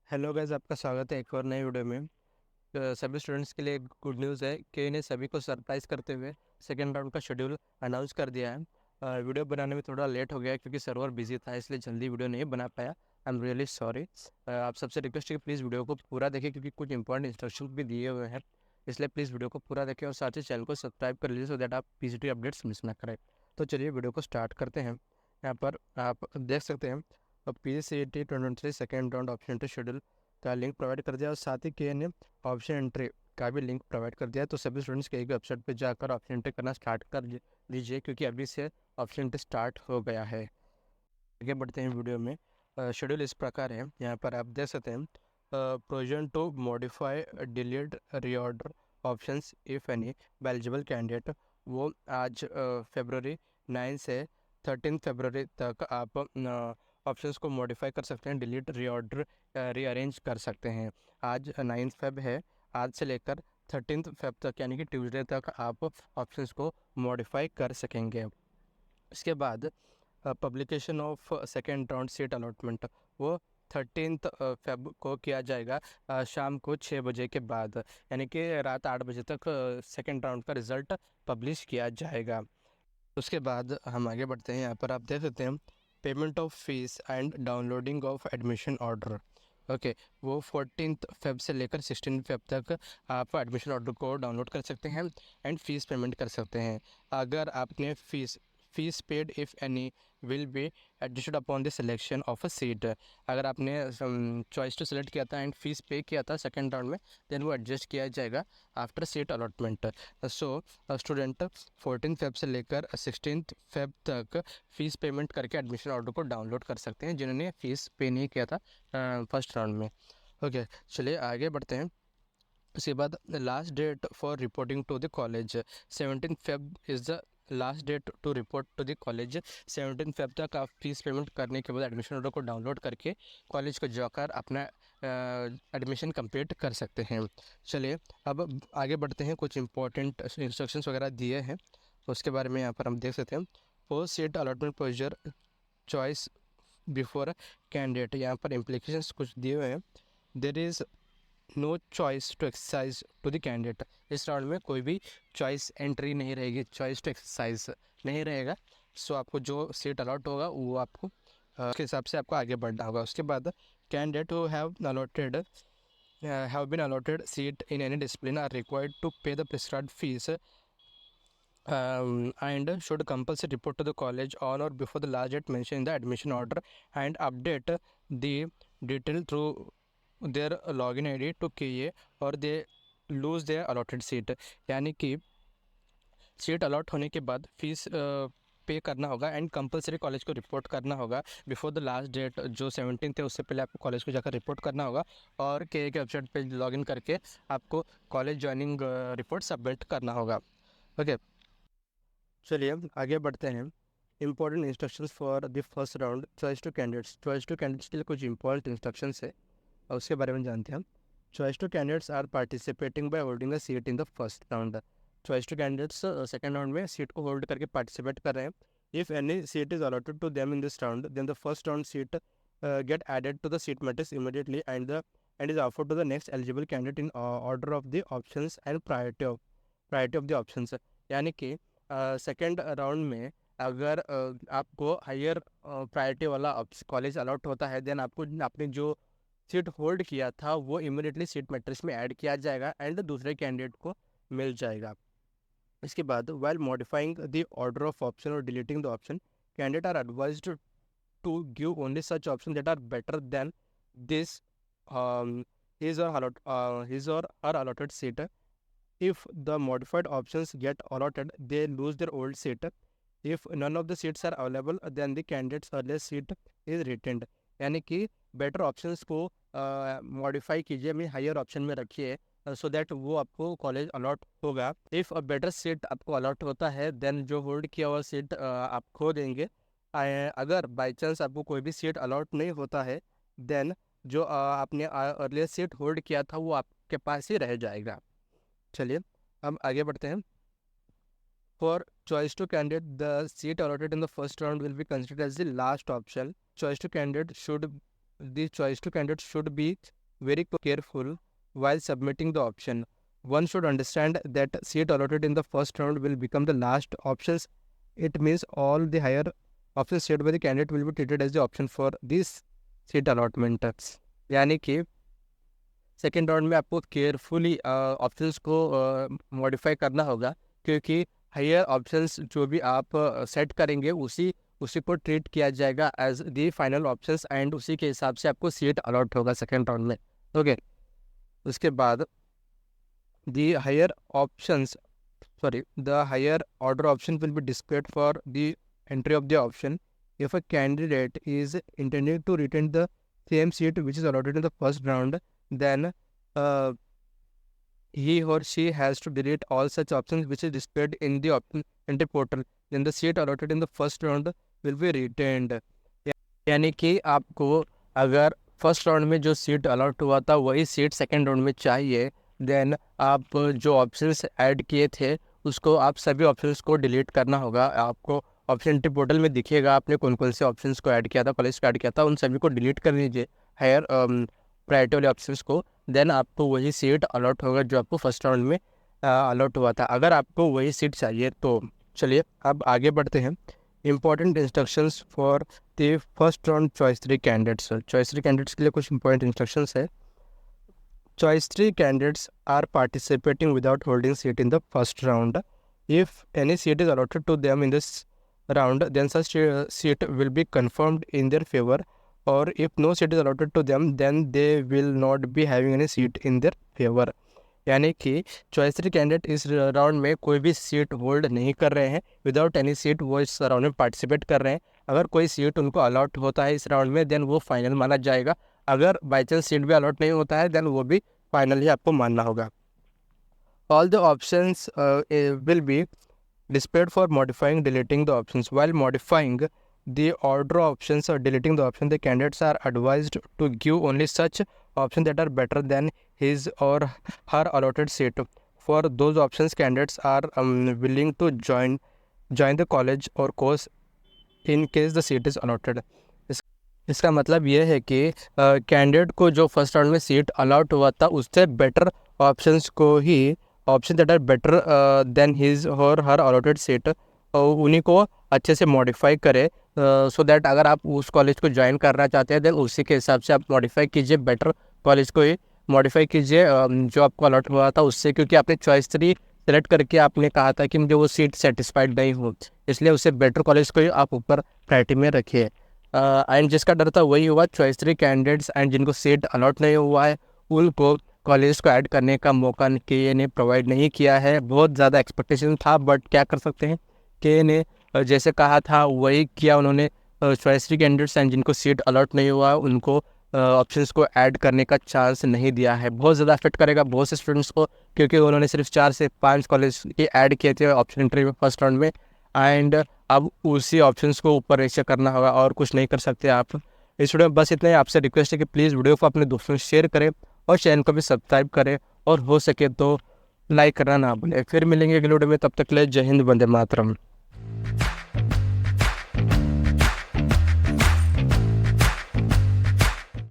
Hello guys, आपका स्वागत है एक और नए वीडियो में। सभी स्टूडेंट्स के लिए गुड न्यूज़ है कि इन्हें सभी को सरप्राइज़ करते हुए सेकेंड राउंड का शेड्यूल अनाउंस कर दिया है। वीडियो बनाने में थोड़ा लेट हो गया क्योंकि सर्वर बिजी था, इसलिए जल्दी वीडियो नहीं बना पाया। I am really sorry. आप सबसे रिक्वेस्ट है कि प्लीज़ वीडियो को पूरा देखें क्योंकि कुछ इंपॉर्टेंट इंस्ट्रक्शन भी दिए हुए हैं, इसलिए प्लीज़ वीडियो को पूरा देखें और साथ ही चैनल को सब्सक्राइब कर लीजिए सो दैट आप पीसीटी अपडेट्स मिस ना करें। तो चलिए वीडियो को स्टार्ट करते हैं। यहाँ पर आप देख सकते हैं PGCET 2023 second round option schedule का लिंक प्रोवाइड कर दिया और साथ ही KNA ऑप्शन एंट्री का भी लिंक प्रोवाइड कर दिया है। तो सभी स्टूडेंट्स के एक वेबसाइट पे जाकर ऑप्शन एंट्री करना स्टार्ट कर लीजिए क्योंकि अभी से ऑप्शन एंट्री स्टार्ट हो गया है। आगे बढ़ते हैं वीडियो में। शेड्यूल इस प्रकार है, यहाँ पर आप देख सकते हैं provision to modify delete reorder options if any by eligible candidate. वो आज February 9 से 13 February तक आप ऑप्शंस को मॉडिफाई कर सकते हैं, डिलीट रीऑर्डर रीअरेंज कर सकते हैं। आज 9 Feb है, आज से लेकर 13 Feb तक यानी कि ट्यूसडे तक आप ऑप्शंस को मॉडिफाई कर सकेंगे। इसके बाद publication of second round seat allotment वो 13 फेब को किया जाएगा, शाम को 6 बजे के बाद, यानी कि रात 8 बजे तक सेकेंड राउंड का रिज़ल्ट पब्लिश किया जाएगा। उसके बाद हम आगे बढ़ते हैं। यहाँ पर आप देख सकते हैं payment of fees and downloading of admission order. Okay, वो 14 फेब से लेकर 16 फेब तक आप एडमिशन ऑर्डर को डाउनलोड कर सकते हैं एंड फीस पेमेंट कर सकते हैं। अगर आपने fees paid if any will be adjusted upon the selection of a seat. अगर आपने चॉइस टू सेलेक्ट किया था एंड फीस पे किया था सेकेंड राउंड में, देन वो एडजस्ट किया जाएगा after seat allotment. So student 14 Feb से लेकर 16 फेब तक फ़ीस पेमेंट करके एडमिशन ऑर्डर को डाउनलोड कर सकते हैं जिन्होंने फ़ीस पे नहीं किया था फर्स्ट राउंड में। ओके, चलिए आगे बढ़ते हैं। उसके बाद last date for reporting to the college 17 Feb is the last date to report to the college. 17 Feb तक आप फीस पेमेंट करने के बाद एडमिशन ऑर्डर को डाउनलोड करके कॉलेज को जाकर अपना एडमिशन कंप्लीट कर सकते हैं। चलिए अब आगे बढ़ते हैं। कुछ इंपॉर्टेंट इंस्ट्रक्शंस वगैरह दिए हैं, उसके बारे में यहाँ पर हम देख सकते हैं। Post seat allotment procedure choice before candidate, यहाँ पर इम्प्लीकेशंस कुछ दिए हुए हैं। There is no choice to exercise to the candidate. इस राउंड में कोई भी चॉइस एंट्री नहीं रहेगी, चॉइस टू एक्सरसाइज नहीं रहेगा। सो आपको जो सीट अलॉट होगा वो आपको उसके हिसाब से आपको आगे बढ़ना होगा। उसके बाद candidate who have been allotted seat in any discipline are required to pay the prescribed fees and should compulsory report to the college on or before the last date mentioned in the admission order and update the detail through their login ID to KA or they lose their allotted seat। यानी कि seat allot होने के बाद fees पे करना होगा and compulsory college को report करना होगा बिफोर द लास्ट डेट जो 17 थे, उससे पहले आपको कॉलेज को जाकर रिपोर्ट करना होगा और KA के वेबसाइट पे लॉगिन करके आपको कॉलेज ज्वाइनिंग रिपोर्ट सबमिट करना होगा। ओके, चलिए अब आगे बढ़ते हैं। Important instructions for the first round choice to candidates. Choice to candidates के लिए कुछ इंपॉर्टेंट इंस्ट्रक्शंस है और उसके बारे में जानते हैं हम। Choice to candidates are participating by holding a seat in the first round. Choice to कैंडिडेट्स सेकंड राउंड में सीट को होल्ड करके पार्टिसिपेट कर रहे हैं। If any seat is allotted to them in this round then the first round seat get added to the seat matrix immediately and is offered to the next eligible candidate in order of the options and priority of the options. यानी कि second round में अगर आपको higher priority वाला college allot होता है, then आपको आपने जो सीट होल्ड किया था वो इमीडिएटली सीट मैट्रिक्स में ऐड किया जाएगा एंड दूसरे कैंडिडेट को मिल जाएगा। इसके बाद while modifying the order of option और deleting the option candidate are advised to give only such option that are better than this his or her allotted seat. If the modified options get allotted, they lose their old seat. If none of the seats are available, then the candidate's earliest seat is retained. यानी कि better options को modify कीजिए, मैं higher option में रखिए so that वो आपको college allot होगा। इफ़ अ बेटर सीट आपको अलॉट होता है देन जो होल्ड किया हुआ सीट आप खो देंगे। अगर बाई चांस आपको कोई भी सीट अलॉट नहीं होता है देन जो आपने अर्लियर सीट होल्ड किया था वो आपके पास ही रह जाएगा। चलिए हम आगे बढ़ते हैं। For choice two candidate the seat allotted in the first round will be considered as the last option. Choice two candidate should the choice two candidates should be very careful while submitting the option. One should understand that seat allotted in the first round will become the last options. It means all the higher options set by the candidate will be treated as the option for this seat allotment. यानी कि second round में आपको carefully options को modify करना होगा, क्योंकि higher options जो भी आप सेट करेंगे उसी उसी को ट्रीट किया जाएगा as the final options, and उसी के हिसाब से आपको सीट अलॉट होगा सेकेंड राउंड में. ओके, उसके बाद the higher options the higher order option will be displayed for the entry of the option. If a candidate is intending to retain the same seat which is allotted in the first round, then he or she has to delete all such options which is displayed in the option entry portal. Then the seat allotted in the first round will be retained. यानी कि आपको अगर first round में जो seat allot हुआ था वही seat second round में चाहिए, देन आप जो ऑप्शंस ऐड किए थे उसको आप सभी ऑप्शंस को डिलीट करना होगा. आपको ऑप्शन एंट्री पोर्टल में दिखेगा आपने कौन कौन से ऑप्शंस को ऐड किया था, कॉलेज को ऐड किया था, उन सभी को डिलीट कर लीजिए हायर प्रायोरिटी वाले ऑप्शंस को. देन आपको वही सीट अलॉट होगा जो आपको फर्स्ट राउंड में अलॉट हुआ था. अगर आपको वही सीट चाहिए तो चलिए अब आगे बढ़ते हैं. Important instructions for the first round choice three candidates. Choice three candidates के लिए कुछ इंपॉर्टेंट इंस्ट्रक्शंस है. Choice 3 candidates are participating without holding seat in the first round. If any seat is allotted to them in this round, then such seat will be confirmed in their favor. Or if no seat is allotted to them, then they will not be having any seat in their favor. यानी कि choice three candidate इस round में कोई भी seat hold नहीं कर रहे हैं. विदाउट एनी सीट वो इस राउंड में पार्टिसिपेट कर रहे हैं. अगर कोई सीट उनको अलॉट होता है इस राउंड में, देन वो फाइनल माना जाएगा. अगर बाई चांस सीट भी अलॉट नहीं होता है, देन वो भी फाइनल ही आपको मानना होगा. All the options will be displayed for modifying deleting the options. While modifying the order options or deleting the option, the candidates are advised to give only such options that are better than his or her allotted seat. For those options, candidates are willing to join the college or course in case the seat is allotted. इसका मतलब ये है कि candidate को जो first round में seat allot हुआ था उससे बेटर ऑप्शंस को ही, option that are better than his और हर अलॉटेड सीट, उन्हीं को अच्छे से मॉडिफाई करे, सो दैट अगर आप उस कॉलेज को ज्वाइन करना चाहते हैं देन उसी के हिसाब से आप मॉडिफाई कीजिए, बेटर कॉलेज को ही मॉडिफाई कीजिए जो आपको अलॉट हुआ था उससे. क्योंकि आपने चॉइस थ्री सेलेक्ट करके आपने कहा था कि मुझे वो सीट सेटिस्फाइड नहीं हो, इसलिए उससे बेटर कॉलेज को ही आप ऊपर प्रायोरिटी में रखिए. एंड जिसका डर था वही हुआ. चॉइस थ्री कैंडिडेट्स एंड जिनको सीट अलॉट नहीं हुआ है उनको कॉलेज को ऐड करने का मौका के ने प्रोवाइड नहीं किया है. बहुत ज़्यादा एक्सपेक्टेशन था, बट क्या कर सकते हैं, के ने जैसे कहा था वही किया उन्होंने. चॉइस थ्री कैंडिडेट्स एंड जिनको सीट अलॉट नहीं हुआ उनको ऑप्शंस को ऐड करने का चांस नहीं दिया है. बहुत ज़्यादा अफेक्ट करेगा बहुत से स्टूडेंट्स को, क्योंकि उन्होंने सिर्फ 4 से 5 कॉलेज के ऐड किए थे ऑप्शन एंट्री में फर्स्ट राउंड में, एंड अब उसी ऑप्शंस को ऊपर नीचे करना होगा और कुछ नहीं कर सकते आप. इस वीडियो में बस इतना ही. आपसे रिक्वेस्ट है कि प्लीज़ वीडियो को अपने दोस्तों से शेयर करें और चैनल को भी सब्सक्राइब करें, और हो सके तो लाइक करना ना भूलें. फिर मिलेंगे अगले वीडियो में, तब तक के लिए जय हिंद, वंदे मातरम.